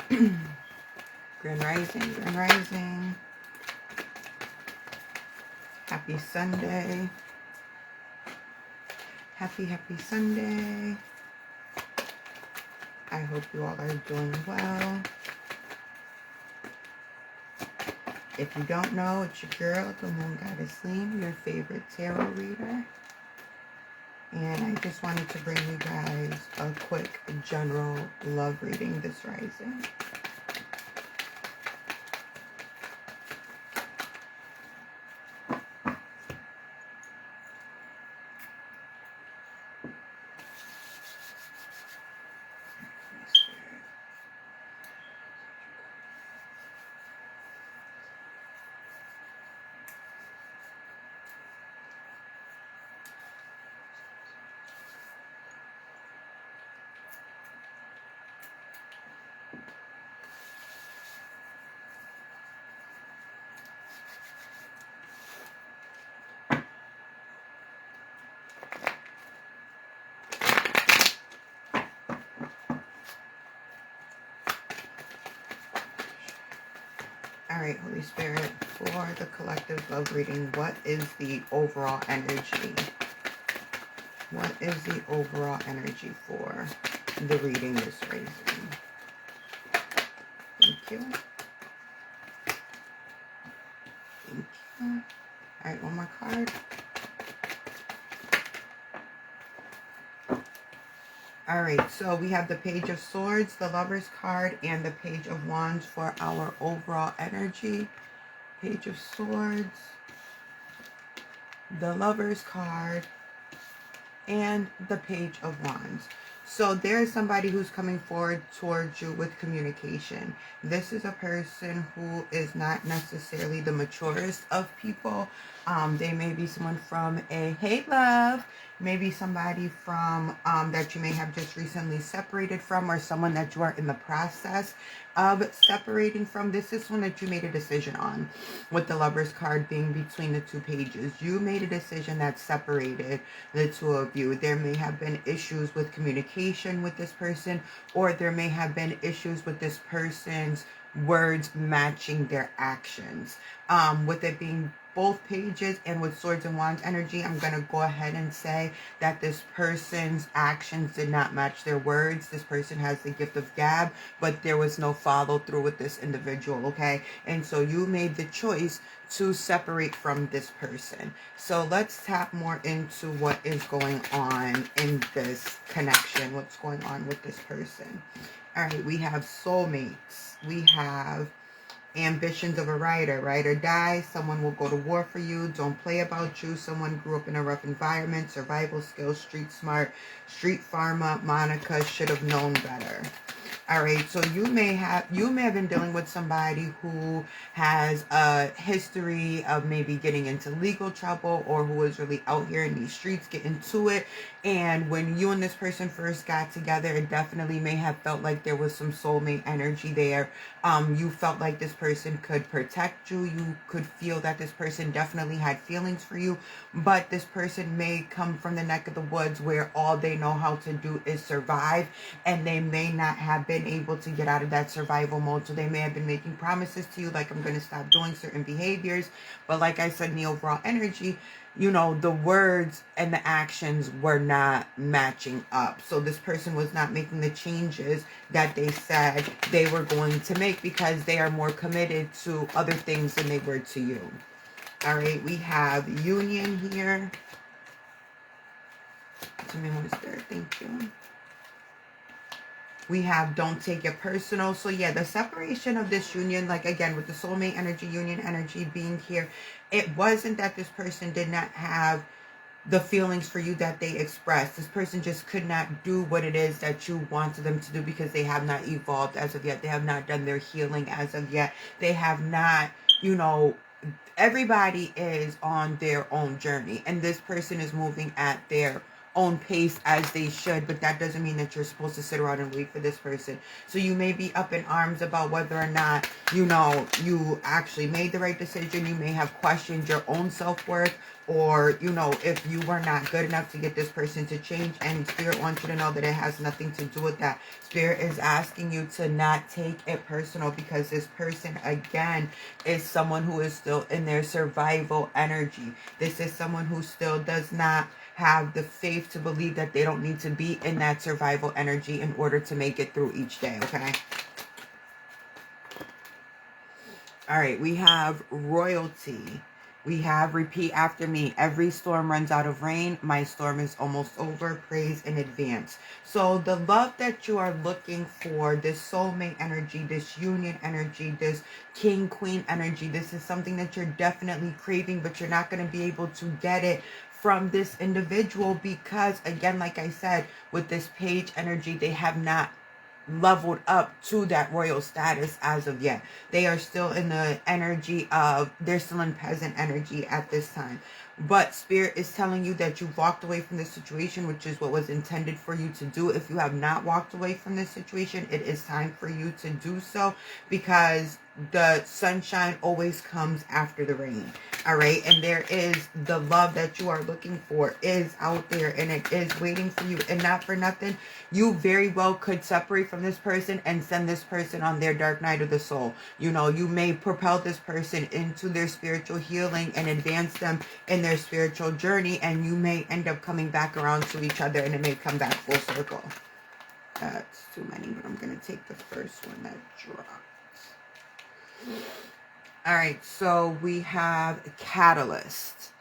Grand Rising, Grand Rising. Happy Sunday. Happy Sunday. I hope you all are doing well. If you don't know, it's your girl, the Moon Goddess Lean, your favorite tarot reader. And I just wanted to bring you guys a quick general love reading this rising. All right, Holy Spirit, for the collective love reading, what is the overall energy? What is the overall energy for the reading this rising? Thank you. Thank you. All right, one more card. All right, so we have the Page of Swords, the Lover's card, and the Page of Wands for our overall energy. Page of Swords, the Lover's card, and the Page of Wands. So there's somebody who's coming forward towards you with communication. This is a person who is not necessarily the maturest of people. They may be someone from a hey love, maybe somebody from that you may have just recently separated from, or someone that you are in the process of separating from. This is one that you made a decision on, with the Lover's card being between the two pages. You made a decision that separated the two of you. There may have been issues with communication with this person, or there may have been issues with this person's words matching their actions. With it being both pages and with Swords and Wands energy, I'm going to go ahead and say that this person's actions did not match their words. This person has the gift of gab, but there was no follow through with this individual, okay? And so you made the choice to separate from this person. So let's tap more into what is going on in this connection, what's going on with this person. All right, we have soulmates. We have ambitions of a writer, ride or die. Someone will go to war for you. Don't play about you. Someone grew up in a rough environment. Survival skills, street smart, street pharma. Monica should have known better. All right, so you may have been dealing with somebody who has a history of maybe getting into legal trouble, or who is really out here in these streets getting to it. And when you and this person first got together, it definitely may have felt like there was some soulmate energy there. You felt like this person could protect you. You could feel that this person definitely had feelings for you. But this person may come from the neck of the woods where all they know how to do is survive. And they may not have been able to get out of that survival mode. So they may have been making promises to you, like, I'm going to stop doing certain behaviors. But like I said, in the overall energy, you know, the words and the actions were not matching up. So this person was not making the changes that they said they were going to make, because they are more committed to other things than they were to you. All right, we have union here. Somebody want to start, thank you. We have don't take it personal. So yeah, the separation of this union, like again, with the soulmate energy, union energy being here, it wasn't that this person did not have the feelings for you that they expressed. This person just could not do what it is that you wanted them to do, because they have not evolved as of yet. They have not done their healing as of yet. They have not, you know, everybody is on their own journey, and this person is moving at their own pace as they should, but that doesn't mean that you're supposed to sit around and wait for this person. So you may be up in arms about whether or not, you know, you actually made the right decision. You may have questioned your own self-worth, or, you know, if you were not good enough to get this person to change. And Spirit wants you to know that it has nothing to do with that. Spirit is asking you to not take it personal, because this person, again, is someone who is still in their survival energy. This is someone who still does not have the faith to believe that they don't need to be in that survival energy in order to make it through each day, okay? All right, we have royalty. We have repeat after me. Every storm runs out of rain. My storm is almost over. Praise in advance. So the love that you are looking for, this soulmate energy, this union energy, this king, queen energy, this is something that you're definitely craving, but you're not going to be able to get it from this individual because, again, like I said, with this page energy, they have not leveled up to that royal status as of yet. They are still in the energy of, they're still in peasant energy at this time. But Spirit is telling you that you've walked away from this situation, which is what was intended for you to do. If you have not walked away from this situation, it is time for you to do so, because the sunshine always comes after the rain. All right. And there is the love that you are looking for is out there, and it is waiting for you. And not for nothing, you very well could separate from this person and send this person on their dark night of the soul. You know, you may propel this person into their spiritual healing and advance them in their spiritual journey, and you may end up coming back around to each other, and it may come back full circle. That's too many, but I'm going to take the first one that dropped. All right, so we have catalyst.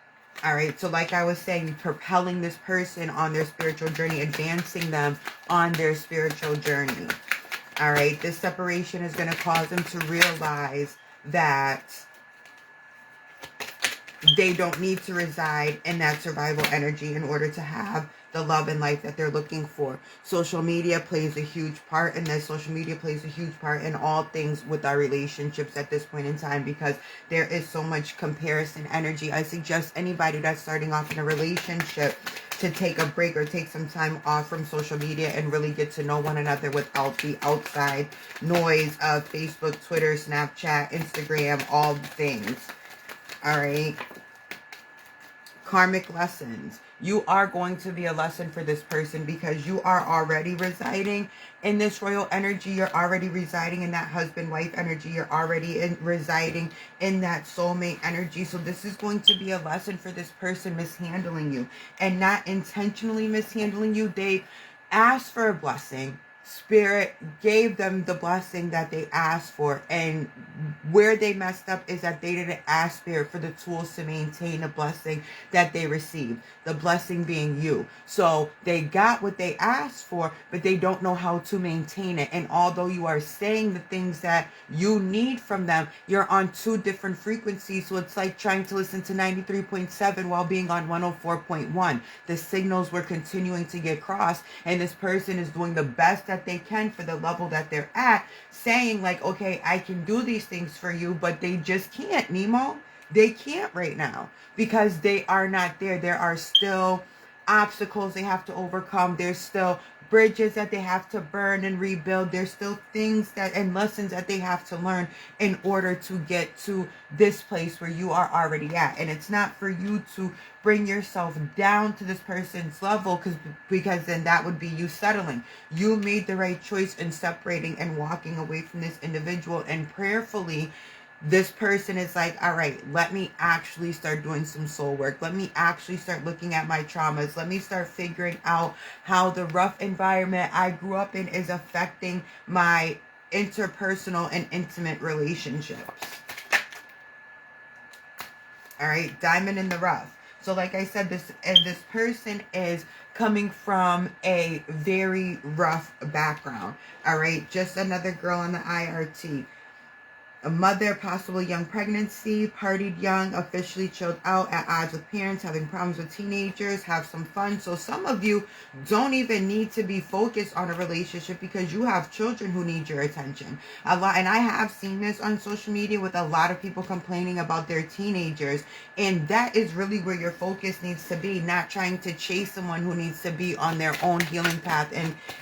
All right, so like I was saying, propelling this person on their spiritual journey, advancing them on their spiritual journey. All right, this separation is going to cause them to realize that they don't need to reside in that survival energy in order to have the love and life that they're looking for. Social media plays a huge part in this. Social media plays a huge part in all things with our relationships at this point in time, because there is so much comparison energy. I suggest anybody that's starting off in a relationship to take a break or take some time off from social media and really get to know one another without the outside noise of Facebook, Twitter, Snapchat, Instagram, all the things. All right. Karmic lessons. You are going to be a lesson for this person, because you are already residing in this royal energy. You're already residing in that husband-wife energy. You're already residing in that soulmate energy. So this is going to be a lesson for this person mishandling you, and not intentionally mishandling you. They asked for a blessing. Spirit gave them the blessing that they asked for, and where they messed up is that they didn't ask Spirit for the tools to maintain the blessing that they received, the blessing being you. So they got what they asked for, but they don't know how to maintain it. And although you are saying the things that you need from them, you're on two different frequencies. So it's like trying to listen to 93.7 while being on 104.1. The signals were continuing to get crossed, and this person is doing the best that they can for the level that they're at, saying like, okay, I can do these things for you, but they just can't, Nemo. They can't right now, because they are not there. There are still obstacles they have to overcome. There's still bridges that they have to burn and rebuild. There's still things that and lessons that they have to learn in order to get to this place where you are already at. And it's not for you to bring yourself down to this person's level, because then that would be you settling. You made the right choice in separating and walking away from this individual, and prayerfully this person is like, all right, let me actually start doing some soul work. Let me actually start looking at my traumas. Let me start figuring out how the rough environment I grew up in is affecting my interpersonal and intimate relationships. All right, diamond in the rough. So like I said, this person is coming from a very rough background. All right, just another girl on the IRT. A mother, possible young pregnancy, partied young, officially chilled out, at odds with parents, having problems with teenagers, have some fun. So some of you don't even need to be focused on a relationship because you have children who need your attention. A lot, and I have seen this on social media with a lot of people complaining about their teenagers, and that is really where your focus needs to be, not trying to chase someone who needs to be on their own healing path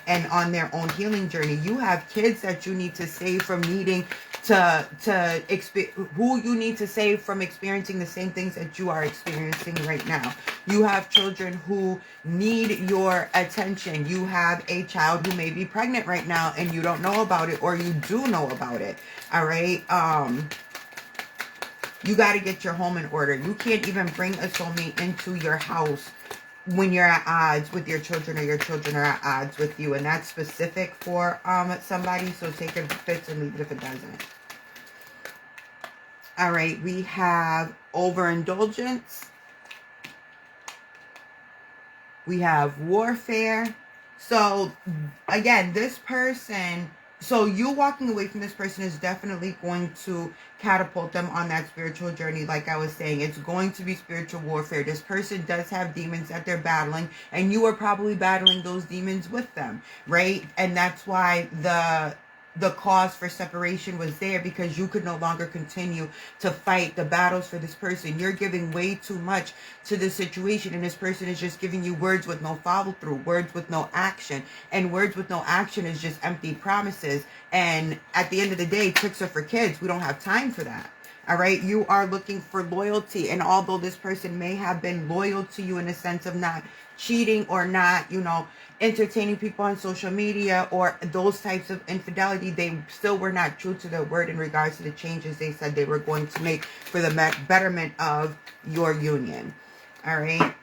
and on their own healing journey. You have kids that you need to save from needing who you need to save from experiencing the same things that you are experiencing right now. You have children who need your attention. You have a child who may be pregnant right now and you don't know about it, or you do know about it. All right. You got to get your home in order. You can't even bring a soulmate into your house when you're at odds with your children, or your children are at odds with you. And that's specific for somebody. So take it if it fits and leave it if it doesn't. All right, we have overindulgence. We have warfare. So again, this person, so you walking away from this person is definitely going to catapult them on that spiritual journey. Like I was saying, it's going to be spiritual warfare. This person does have demons that they're battling, and you are probably battling those demons with them, right? And that's why the cause for separation was there, because you could no longer continue to fight the battles for this person. You're giving way too much to the situation, and this person is just giving you words with no follow through, words with no action. And words with no action is just empty promises. And at the end of the day, tricks are for kids. We don't have time for that. All right. You are looking for loyalty. And although this person may have been loyal to you in the sense of not cheating or not, entertaining people on social media or those types of infidelity, they still were not true to their word in regards to the changes they said they were going to make for the betterment of your union. All right.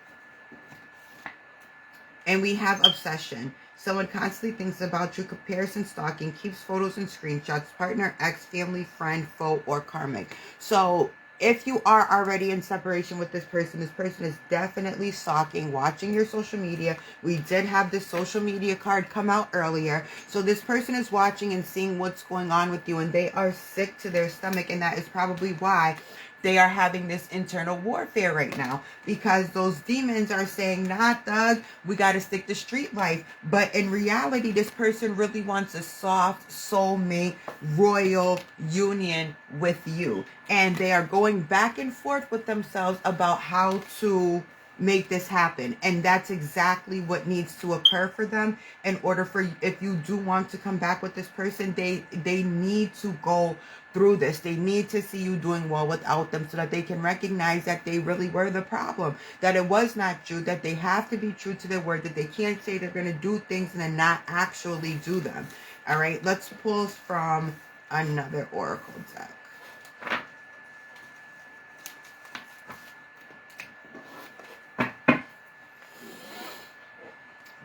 And we have obsession. Someone constantly thinks about you, comparison, stalking, keeps photos and screenshots, partner, ex, family, friend, foe, or karmic. So if you are already in separation with this person is definitely stalking, watching your social media. We did have this social media card come out earlier. So this person is watching and seeing what's going on with you, and they are sick to their stomach, and that is probably why they are having this internal warfare right now, because those demons are saying, nah, thug, we got to stick to street life. But in reality, this person really wants a soft soulmate royal union with you. And they are going back and forth with themselves about how to make this happen. And that's exactly what needs to occur for them in order for, if you do want to come back with this person, they need to go through this. They need to see you doing well without them, so that they can recognize that they really were the problem, that it was not true, that they have to be true to their word, that they can't say they're going to do things and then not actually do them. All right, let's pull from another oracle deck.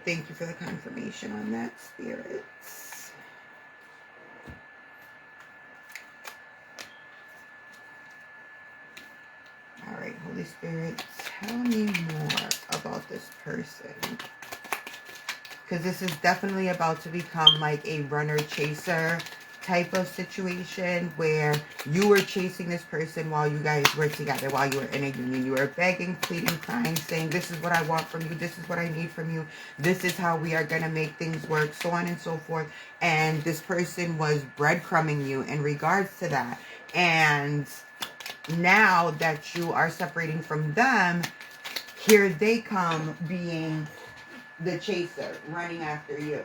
Thank you for the confirmation on that, spirits. All right, Holy Spirit, tell me more about this person. Because this is definitely about to become like a runner-chaser type of situation, where you were chasing this person while you guys were together, while you were in a union. You were begging, pleading, crying, saying, this is what I want from you, this is what I need from you, this is how we are going to make things work, so on and so forth. And this person was breadcrumbing you in regards to that. And now that you are separating from them, here they come, being the chaser, running after you.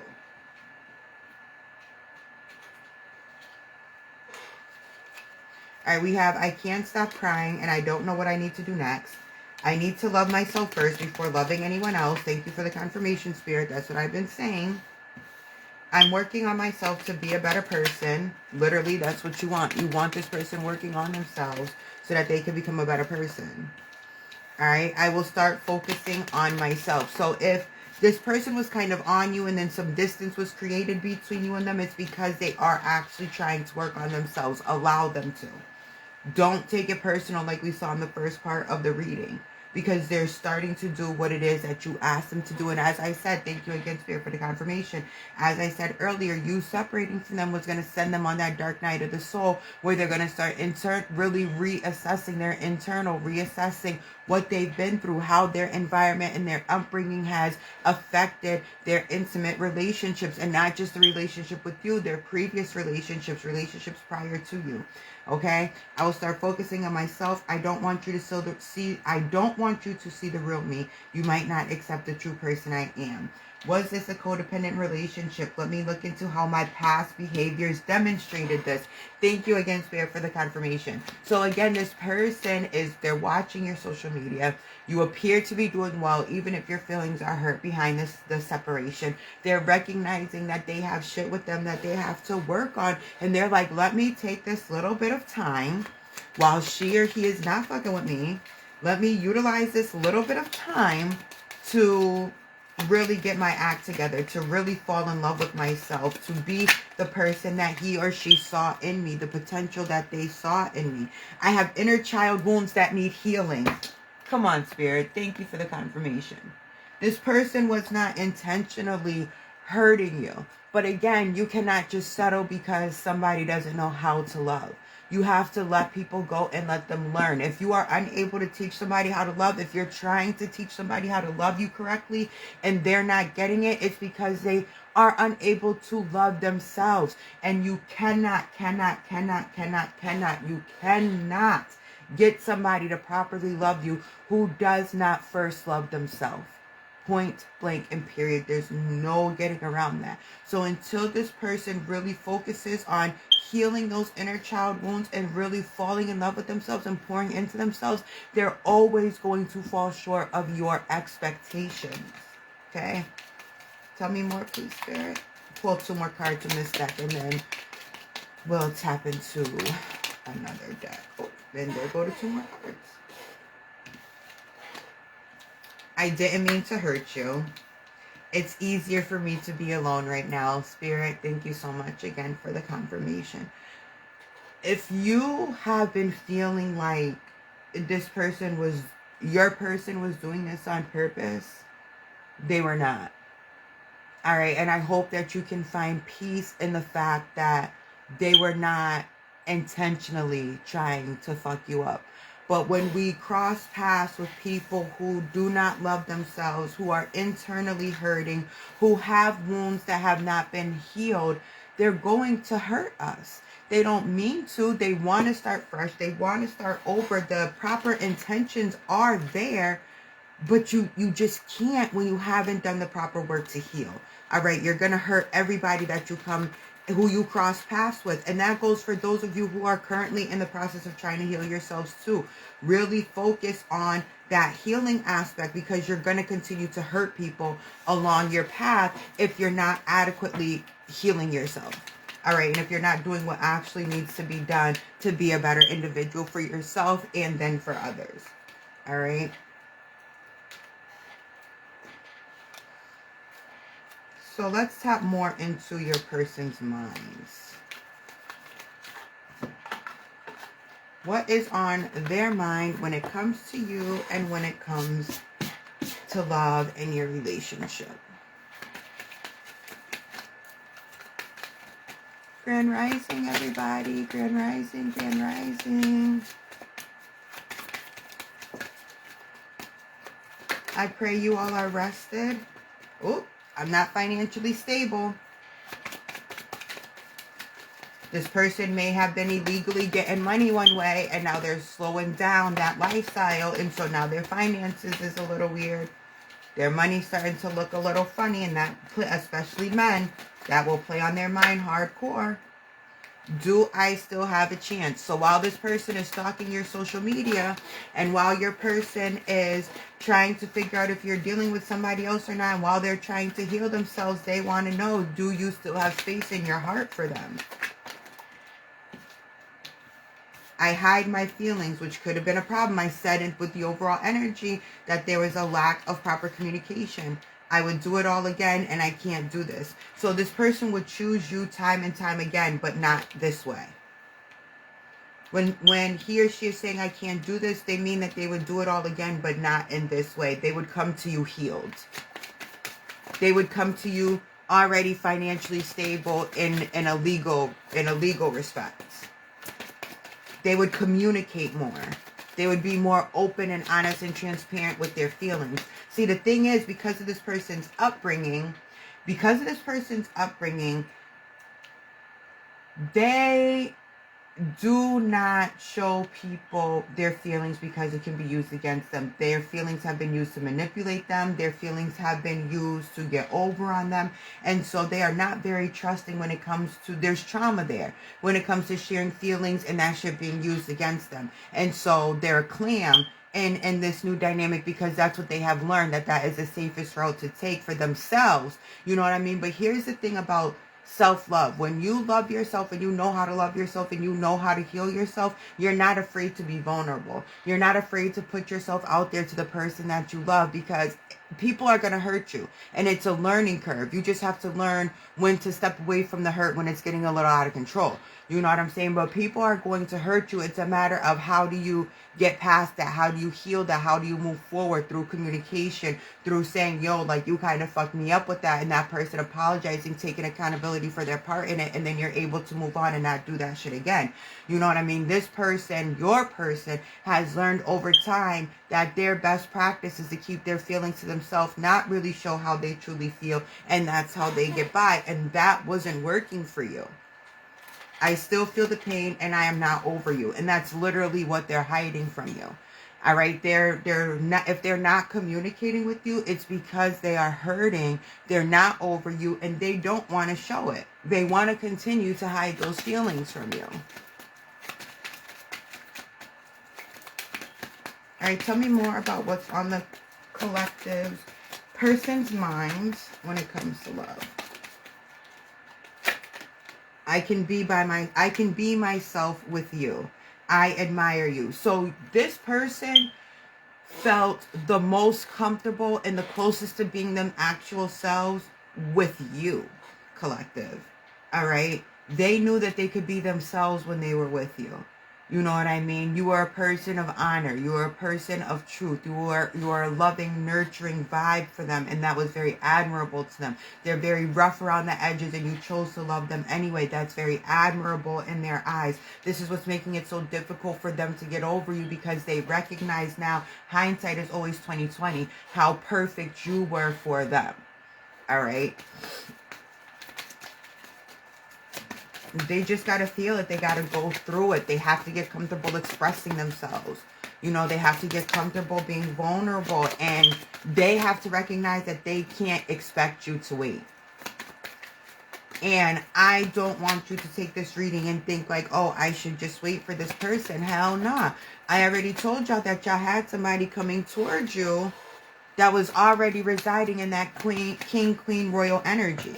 All right, we have, I can't stop crying and I don't know what I need to do next. I need to love myself first before loving anyone else. Thank you for the confirmation, Spirit. That's what I've been saying. I'm working on myself to be a better person. Literally, that's what you want. You want this person working on themselves so that they can become a better person. All right, I will start focusing on myself. So if this person was kind of on you and then some distance was created between you and them, it's because they are actually trying to work on themselves. Allow them to. Don't take it personal like we saw in the first part of the reading. because they're starting to do what it is that you asked them to do. And as I said, thank you again, Spirit, for the confirmation. As I said earlier, you separating from them was going to send them on that dark night of the soul, where they're going to start really reassessing their internal, reassessing what they've been through, how their environment and their upbringing has affected their intimate relationships, and not just the relationship with you, their previous relationships prior to you. Okay, I will start focusing on myself. I don't want you to see the real me. You might not accept the true person I am. Was this a codependent relationship? Let me look into how my past behaviors demonstrated this. Thank you again, Spirit, for the confirmation. So again, this person they're watching your social media. You appear to be doing well, even if your feelings are hurt behind the separation. They're recognizing that they have shit with them that they have to work on. And they're like, let me take this little bit of time while she or he is not fucking with me. Let me utilize this little bit of time to really get my act together, to really fall in love with myself, to be the person that he or she saw in me, the potential that they saw in me. I have inner child wounds that need healing. Come on, Spirit. Thank you for the confirmation. This person was not intentionally hurting you. But again, you cannot just settle because somebody doesn't know how to love. You have to let people go and let them learn. If you are unable to teach somebody how to love, if you're trying to teach somebody how to love you correctly and they're not getting it, it's because they are unable to love themselves. And you cannot get somebody to properly love you who does not first love themselves. Point blank and period. There's no getting around that. So until this person really focuses on healing those inner child wounds and really falling in love with themselves and pouring into themselves, they're always going to fall short of your expectations. Okay? Tell me more, please, Spirit. Pull 2 more cards in this deck, and then we'll tap into another deck. Oh, then there go to 2 more cards. I didn't mean to hurt you. It's easier for me to be alone right now. Spirit, thank you so much again for the confirmation. If you have been feeling like your person was doing this on purpose, they were not. All right. And I hope that you can find peace in the fact that they were not intentionally trying to fuck you up. But when we cross paths with people who do not love themselves, who are internally hurting, who have wounds that have not been healed, they're going to hurt us. They don't mean to. They want to start fresh. They want to start over. The proper intentions are there, but you just can't when you haven't done the proper work to heal. All right, you're going to hurt everybody who you cross paths with. And that goes for those of you who are currently in the process of trying to heal yourselves too. Really focus on that healing aspect, because you're going to continue to hurt people along your path if you're not adequately healing yourself. All right, and if you're not doing what actually needs to be done to be a better individual for yourself and then for others. All right. So let's tap more into your person's minds. What is on their mind when it comes to you and when it comes to love and your relationship? Grand Rising, everybody. Grand Rising, Grand Rising. I pray you all are rested. Oh, I'm not financially stable. This person may have been illegally getting money one way, and now they're slowing down that lifestyle, and so now their finances is a little weird. Their money's starting to look a little funny, and that, especially men, that will play on their mind hardcore. Do I still have a chance? So while this person is stalking your social media, and while your person is trying to figure out if you're dealing with somebody else or not, and while they're trying to heal themselves, they want to know, do you still have space in your heart for them? I hide my feelings, which could have been a problem. I said it with the overall energy that there was a lack of proper communication. I would do it all again, and I can't do this. So this person would choose you time and time again, but not this way. When he or she is saying, I can't do this, they mean that they would do it all again, but not in this way. They would come to you healed. They would come to you already financially stable in a legal respect. They would communicate more. They would be more open and honest and transparent with their feelings. See, the thing is, because of this person's upbringing, they do not show people their feelings because it can be used against them. Their feelings have been used to manipulate them. Their feelings have been used to get over on them. And so they are not very trusting when it comes to, there's trauma there, when it comes to sharing feelings and that shit being used against them. And so they're a clam in this new dynamic because that's what they have learned, that is the safest route to take for themselves. You know what I mean? But here's the thing about self-love. When you love yourself and you know how to love yourself and you know how to heal yourself, you're not afraid to be vulnerable. You're not afraid to put yourself out there to the person that you love, because people are going to hurt you, and it's a learning curve. You just have to learn when to step away from the hurt when it's getting a little out of control. You know what I'm saying? But people are going to hurt you. It's a matter of how do you get past that? How do you heal that? How do you move forward through communication, through saying, yo, like, you kind of fucked me up with that, and that person apologizing, taking accountability for their part in it, and then you're able to move on and not do that shit again. You know what I mean? This person, your person, has learned over time that their best practice is to keep their feelings to themselves, not really show how they truly feel, and that's how they get by. And that wasn't working for you. I still feel the pain, and I am not over you. And that's literally what they're hiding from you. All right, they're not, if they're not communicating with you, it's because they are hurting. They're not over you, and they don't want to show it. They want to continue to hide those feelings from you. All right, tell me more about what's on the collective's person's minds when it comes to love. I can be myself with you. I admire you. So this person felt the most comfortable and the closest to being them actual selves with you, collective. All right? They knew that they could be themselves when they were with you. You know what I mean? You are a person of honor. You are a person of truth. You are a loving, nurturing vibe for them, and that was very admirable to them. They're very rough around the edges, and you chose to love them anyway. That's very admirable in their eyes. This is what's making it so difficult for them to get over you, because they recognize now, hindsight is always 20/20, how perfect you were for them. All right? They just got to feel it. They got to go through it. They have to get comfortable expressing themselves. You know, they have to get comfortable being vulnerable. And they have to recognize that they can't expect you to wait. And I don't want you to take this reading and think like, oh, I should just wait for this person. Hell nah. I already told y'all that y'all had somebody coming towards you that was already residing in that king, queen, royal energy.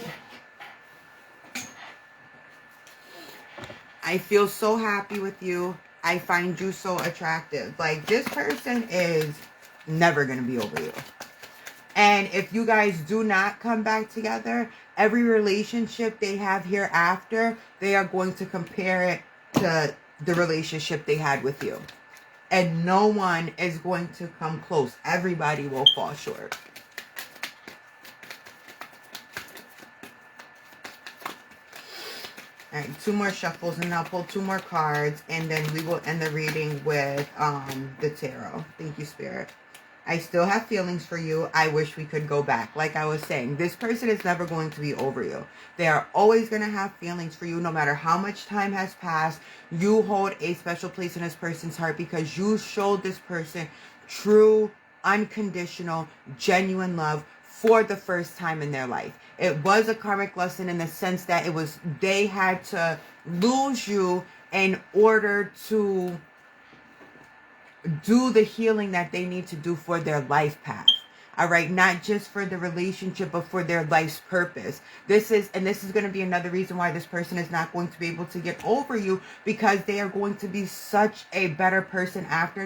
I feel so happy with you. I find you so attractive. Like, this person is never going to be over you. And if you guys do not come back together, every relationship they have hereafter, they are going to compare it to the relationship they had with you. And no one is going to come close. Everybody will fall short. All right, 2 more shuffles, and I'll pull 2 more cards, and then we will end the reading with the tarot. Thank you, Spirit. I still have feelings for you. I wish we could go back. Like I was saying, this person is never going to be over you. They are always going to have feelings for you, no matter how much time has passed. You hold a special place in this person's heart because you showed this person true, unconditional, genuine love for the first time in their life. It was a karmic lesson in the sense that they had to lose you in order to do the healing that they need to do for their life path. All right, not just for the relationship, but for their life's purpose. This is going to be another reason why this person is not going to be able to get over you, because they are going to be such a better person after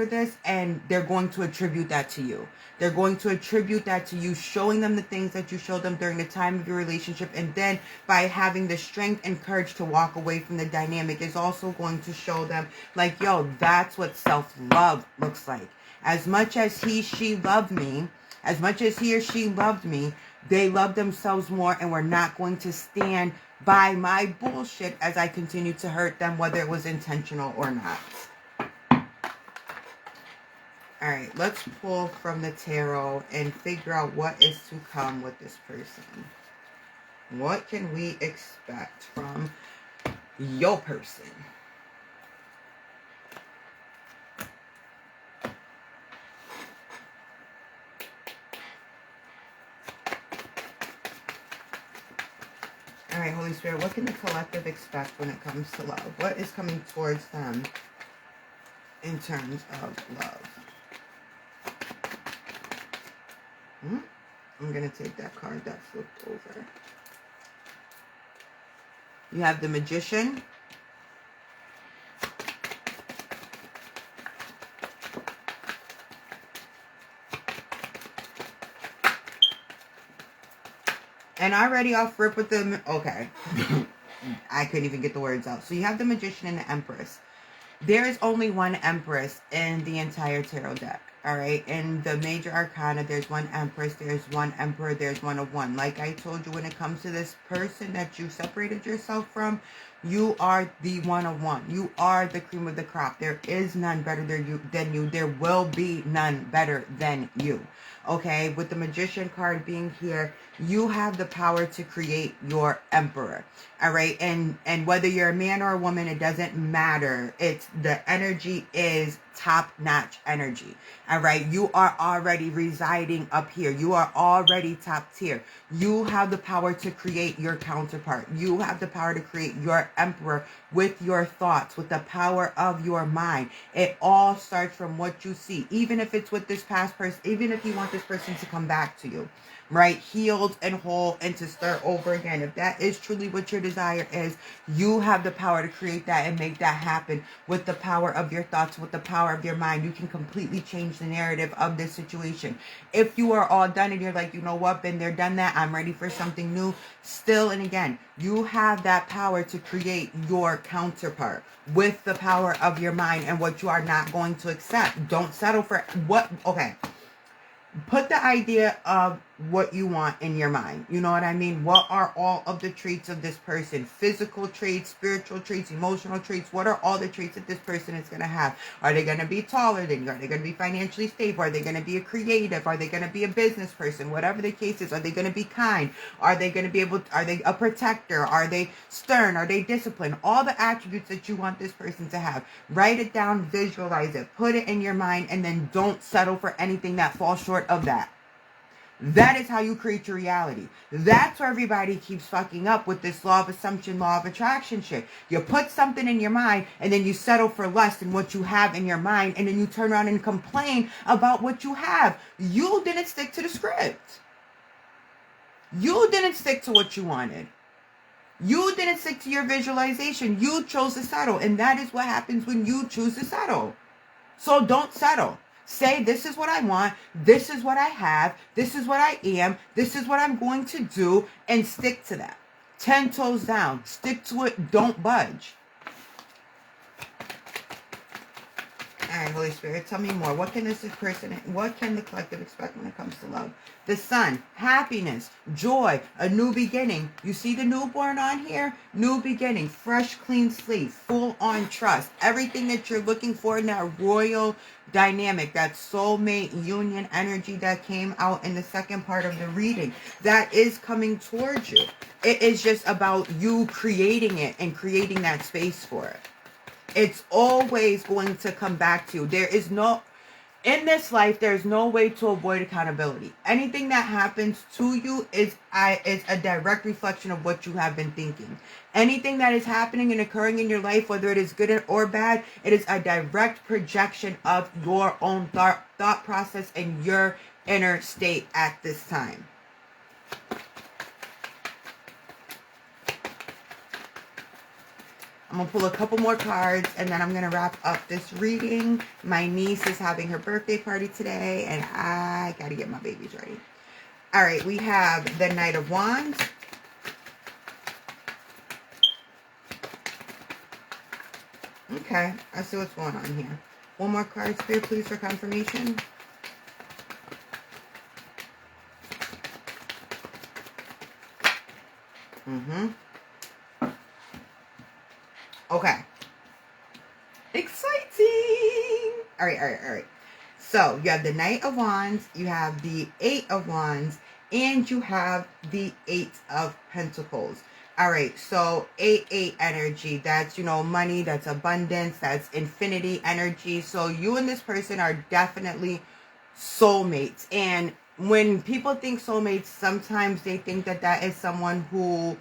this, and they're going to attribute that to you. They're going to attribute that to you, showing them the things that you showed them during the time of your relationship. And then by having the strength and courage to walk away from the dynamic is also going to show them like, yo, that's what self-love looks like. As much as she loved me, as much as he or she loved me, they love themselves more and were not going to stand by my bullshit as I continue to hurt them, whether it was intentional or not. All right, let's pull from the tarot and figure out what is to come with this person. What can we expect from your person? All right, Holy Spirit, what can the collective expect when it comes to love? What is coming towards them in terms of love? I'm going to take that card that flipped over. You have the Magician. And already off rip with them. Okay. I couldn't even get the words out. So you have the Magician and the Empress. There is only one Empress in the entire tarot deck. All right. In the major arcana, there's one Empress, there's one Emperor, there's one of one. Like I told you, when it comes to this person that you separated yourself from, you are the one of one. You are the cream of the crop. There is none better than you. There will be none better than you. Okay. With the Magician card being here, you have the power to create your emperor. All right. And whether you're a man or a woman, it doesn't matter. It's the energy is top-notch energy. All right. You are already residing up here. You are already top tier. You have the power to create your counterpart. You have the power to create your emperor with your thoughts, with the power of your mind. It all starts from what you see. Even if it's with this past person, even if you want this person to come back to you, right, healed and whole, and to start over again. If that is truly what your desire is, you have the power to create that and make that happen with the power of your thoughts, with the power of your mind. You can completely change the narrative of this situation. If you are all done and you're like, you know what, been there, done that, I'm ready for something new, still and again, you have that power to create your counterpart with the power of your mind and what you are not going to accept. Don't settle for what, okay. Put the idea of what you want in your mind. You know what I mean? What are all of the traits of this person? Physical traits, spiritual traits, emotional traits. What are all the traits that this person is going to have? Are they going to be taller than you? Are they going to be financially stable? Are they going to be a creative? Are they going to be a business person? Whatever the case is. Are they going to be kind? Are they going to be able, are they a protector? Are they stern? Are they disciplined? All the attributes that you want this person to have. Write it down, visualize it, put it in your mind, and then don't settle for anything that falls short of that. That is how you create your reality. That's where everybody keeps fucking up with this law of assumption, law of attraction shit. You put something in your mind and then you settle for less than what you have in your mind, and then you turn around and complain about what you have. You didn't stick to the script. You didn't stick to what you wanted. You didn't stick to your visualization. You chose to settle, and that is what happens when you choose to settle. So don't settle. Say, this is what I want, this is what I have, this is what I am, this is what I'm going to do, and stick to that. 10 toes down. Stick to it. Don't budge. All right, Holy Spirit, tell me more. What can what can the collective expect when it comes to love? The sun, happiness, joy, a new beginning. You see the newborn on here? New beginning, fresh, clean slate, full on trust. Everything that you're looking for in that royal dynamic, that soulmate union energy that came out in the second part of the reading, that is coming towards you. It is just about you creating it and creating that space for it. It's always going to come back to you. There is no, in this life, there's no way to avoid accountability. Anything that happens to you is a direct reflection of what you have been thinking. Anything that is happening and occurring in your life, whether it is good or bad, it is a direct projection of your own thought process and your inner state at this time. I'm going to pull a couple more cards, and then I'm going to wrap up this reading. My niece is having her birthday party today, and I got to get my babies ready. All right, we have the Knight of Wands. Okay, I see what's going on here. One more card, Spirit, please, for confirmation. Okay. Exciting! All right. So, you have the Knight of Wands, you have the Eight of Wands, and you have the Eight of Pentacles. All right, so 8-8 energy, that's, you know, money, that's abundance, that's infinity energy. So, you and this person are definitely soulmates. And when people think soulmates, sometimes they think that that is someone who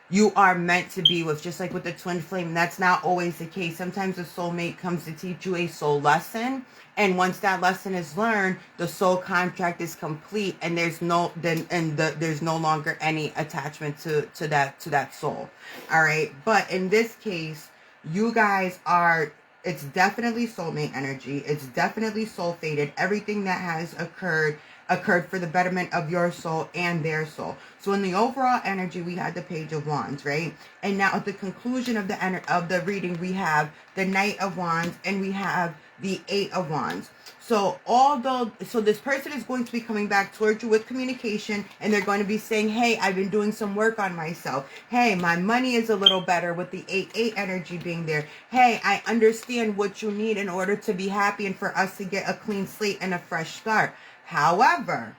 you are meant to be with, just like with the twin flame. That's not always the case. Sometimes a soulmate comes to teach you a soul lesson, and once that lesson is learned, the soul contract is complete, and there's no longer any attachment to that soul. All right, but in this case, you guys are, it's definitely soulmate energy. It's definitely soul fated. Everything that has occurred for the betterment of your soul and their soul. So in the overall energy, we had the Page of Wands, right? And now at the conclusion of the reading, we have the Knight of Wands and we have the Eight of Wands. So this person is going to be coming back towards you with communication, and they're going to be saying, hey, I've been doing some work on myself. Hey, my money is a little better, with the 8-8 energy being there. Hey, I understand what you need in order to be happy and for us to get a clean slate and a fresh start. However,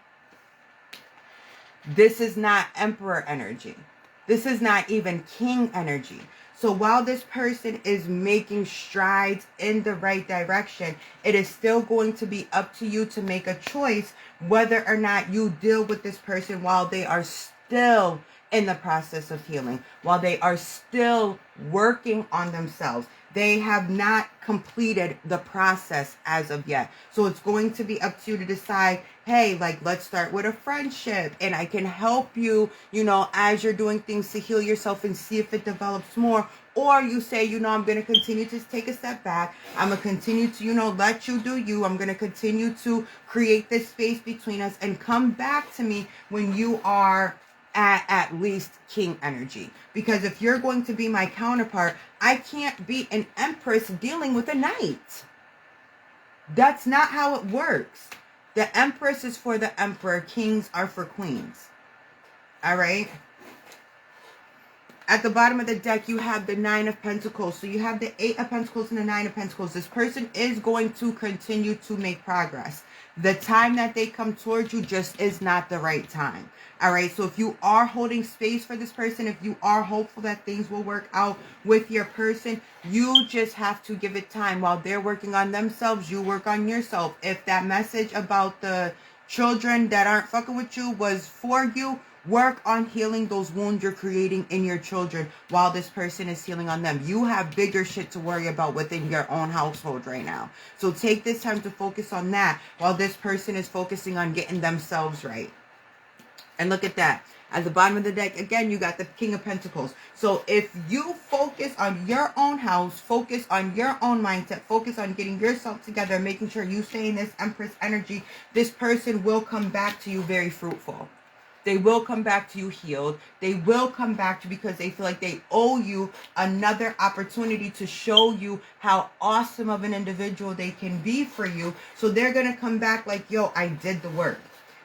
this is not Emperor energy. This is not even King energy. So while this person is making strides in the right direction, it is still going to be up to you to make a choice whether or not you deal with this person while they are still in the process of healing, while they are still working on themselves. They have not completed the process as of yet. So it's going to be up to you to decide, hey, like, let's start with a friendship, and I can help you, you know, as you're doing things to heal yourself and see if it develops more. Or you say, you know, I'm going to continue to take a step back. I'm going to continue to, you know, let you do you. I'm going to continue to create this space between us, and come back to me when you are at least King energy. Because if you're going to be my counterpart, I can't be an Empress dealing with a Knight. That's not how it works. The Empress is for the Emperor. Kings are for queens. All right. At the bottom of the deck, you have the Nine of Pentacles. So you have the Eight of Pentacles and the Nine of Pentacles. This person is going to continue to make progress. The time that they come towards you just is not the right time. All right. So if you are holding space for this person, if you are hopeful that things will work out with your person, you just have to give it time. While they're working on themselves, you work on yourself. If that message about the children that aren't fucking with you was for you, work on healing those wounds you're creating in your children while this person is healing on them. You have bigger shit to worry about within your own household right now. So take this time to focus on that while this person is focusing on getting themselves right. And look at that. At the bottom of the deck, again, you got the King of Pentacles. So if you focus on your own house, focus on your own mindset, focus on getting yourself together, making sure you stay in this Empress energy, this person will come back to you very fruitful. They will come back to you healed. They will come back to you because they feel like they owe you another opportunity to show you how awesome of an individual they can be for you. So they're going to come back like, yo, I did the work.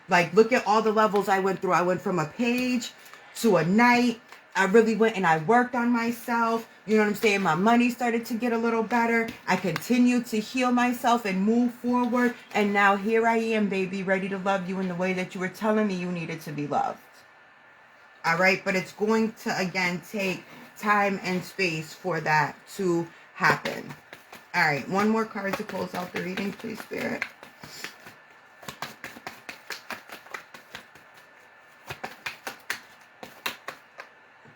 Like, look at all the levels I went through. I went from a page to a knight. I really went and I worked on myself. You know what I'm saying? My money started to get a little better. I continued to heal myself and move forward. And now here I am, baby, ready to love you in the way that you were telling me you needed to be loved. All right? But it's going to, again, take time and space for that to happen. All right. One more card to close out the reading, please, Spirit.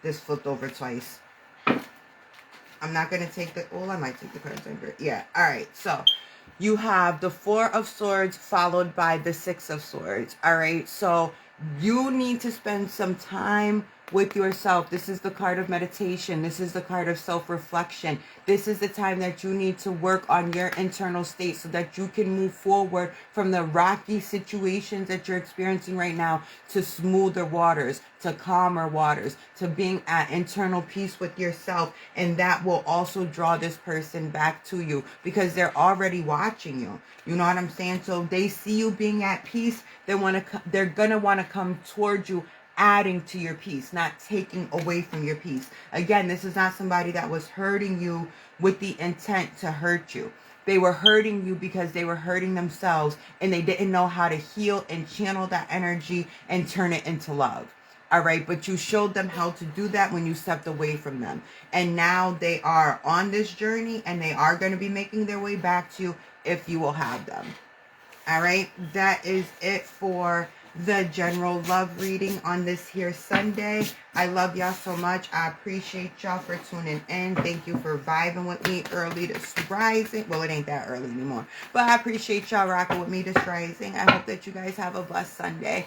This flipped over twice. I'm not going to take the... Well, I might take the cards under. Yeah. All right. So you have the Four of Swords followed by the Six of Swords. All right. So you need to spend some time with yourself. This is the card of meditation. This is the card of self-reflection. This is the time that you need to work on your internal state so that you can move forward from the rocky situations that you're experiencing right now to smoother waters, to calmer waters, to being at internal peace with yourself. And that will also draw this person back to you because they're already watching you. You know what I'm saying? So they see you being at peace. They're gonna want to come towards you, adding to your peace, not taking away from your peace. Again, this is not somebody that was hurting you with the intent to hurt you. They were hurting you because they were hurting themselves and they didn't know how to heal and channel that energy and turn it into love. All right, but you showed them how to do that when you stepped away from them. And now they are on this journey and they are going to be making their way back to you if you will have them. All right, that is it for the general love reading on this here Sunday. I love y'all so much. I appreciate y'all for tuning in. Thank you for vibing with me early this rising. Well, it ain't that early anymore, but I appreciate y'all rocking with me this rising. I hope that you guys have a blessed Sunday.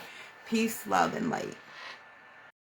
Peace, love, and light.